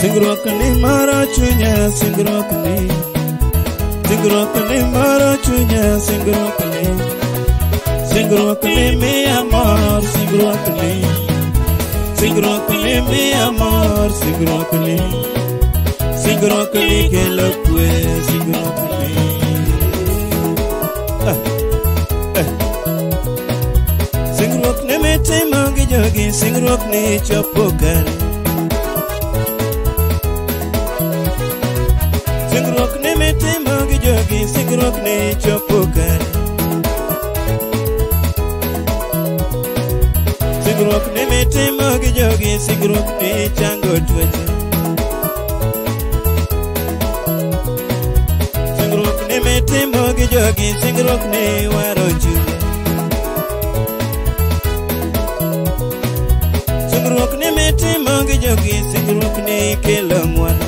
Singruok ni maro chunya, singruok ni maro chunya, singruok ni mi amor, singruok ni mi amor, singruok ni kelo kwe, singruok ni singruok ni mitimo gi jogi, singruok ni chopo kare. Singruok ni mitimo gi jogi, singruok ni chopo kare. Singruok ni mitimo gi jogi, singruok ni chango tuoche. Singruok ni mitimo gi jogi, singruok ni waro chunye. Singruok ni mitimo gi jogi, singruok ni kelo ng'wono.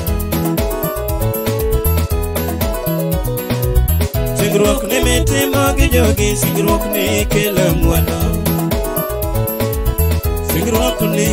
Singruok ni mitimo gi jogi, singruok ni kelo ng'wono. Singruok ni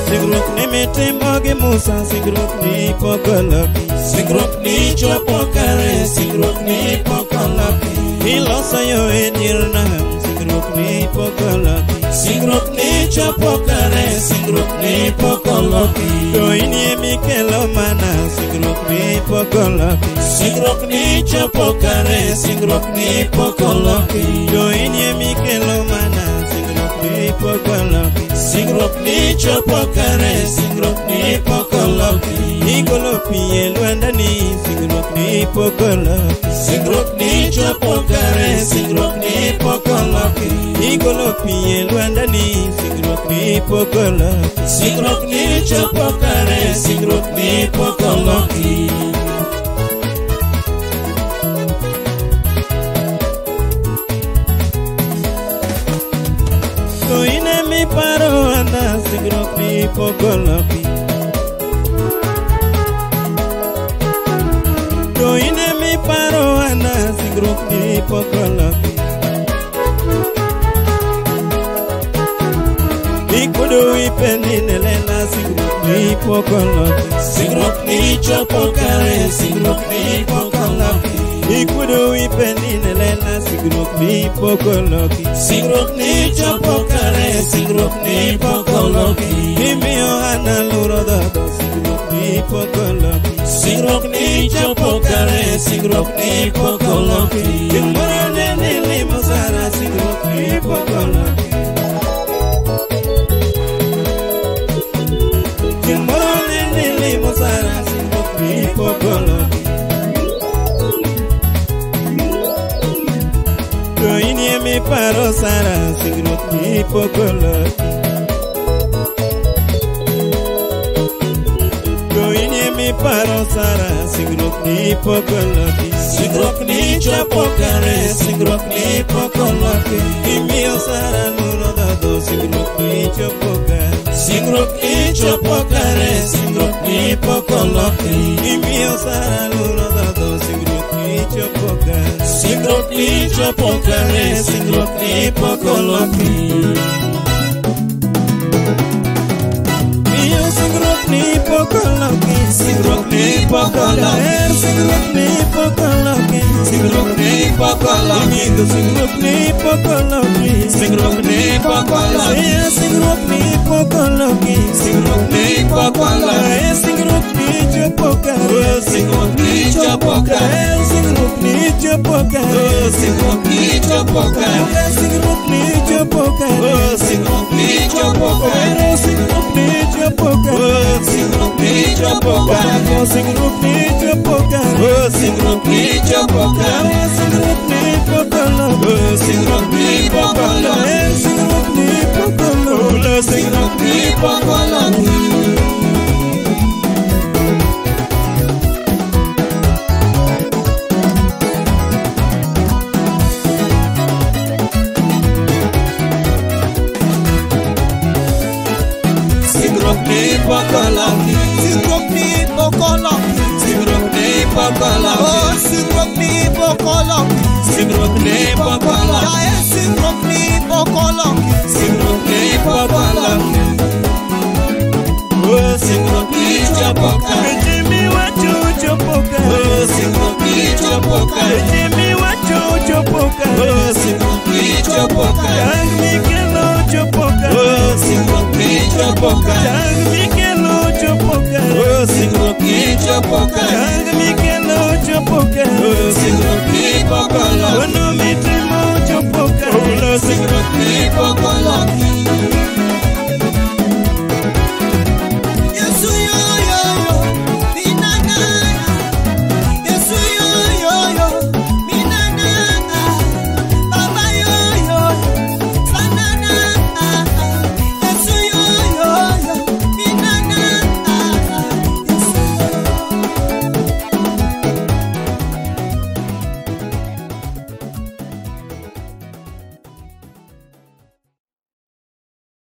Singruok ni mitimo gi Musa, singruok ni pokoloki. Singruok ni chopo kare, singruok ni pokoloki. Iloso yo e dier nam, singruok ni pokoloki. Singruok ni chopo kare, singruok ni pokoloki. To inie mikelo mana, singruok ni pokoloki. Singruok ni chopo kare, singruok ni pokoloki. To inie mikelo mana, singruok ni pokoloki. Singruok ni chopo kare, singruok ni pokoloki. Igolo pi e lwandani, singruok ni pokoloki. Singruok ni chopo kare, singruok ni pokoloki. Igolo pi e lwandani, singruok ni pokoloki. Singruok ni chopo kare, singruok ni pokoloki. To ine mi paro anda, singruok ni pokoloki. To ine mi paro anda, singruok ni pokoloki. Ikudu ipendi nelela, singruok ni pokoloki. Singruok ni chopo kare, singruok ni pokoloki. Ikudu ipendi nelela, singruok ni pokoloki. Singruok ni chopo kare, singruok ni pokoloki. Imiyo ana luro dodo, singruok ni pokoloki. Singruok ni chopo kare, singruok ni pokoloki. Jumoro nene limo sara, singruok ni pokoloki. Jumoro nene limo sara, singruok ni pokoloki. To inie mi paro sara, singruok ni pokoloki. To inie mi paro sara, singruok ni pokoloki. Singruok ni chopo kare, singruok ni pokoloki. Imiyo sara luro dodo, singruok ni chopo kare. Singruok ni chopo kare, singruok ni pokoloki. Imiyo sara luro dodo, singruok ni chopo kare. Singruok ni chopo kare, singruok ni pokoloki. Miyo singruok ni pokoloki, singruok ni pokoloki. Singruok ni pokoloki, singruok ni pokoloki. Singruok ni pokoloki, singruok ni pokoloki. Singruok ni pokoloki, singruok ni pokoloki. Singruok ni chopo kare, singruok ni chopo kare. Singruok ni chopo kare, singruok ni chopo kare. Singruok ni chopo kare, singruok ni chopo kare. Singruok ni chopo kare, singruok ni chopo kare. Singruok ni chopo kare, singruok ni chopo kare. Singruok ni pokoloki, singruok ni pokoloki. Singruok ni pokoloki, singruok ni pokoloki. Singruok ni pokoloki, singruok ni pokoloki. Singruok ni pokolo Oh, singruok ni pokolo. Singruok ni pokolo Jae singruok ni pokolo. Singruok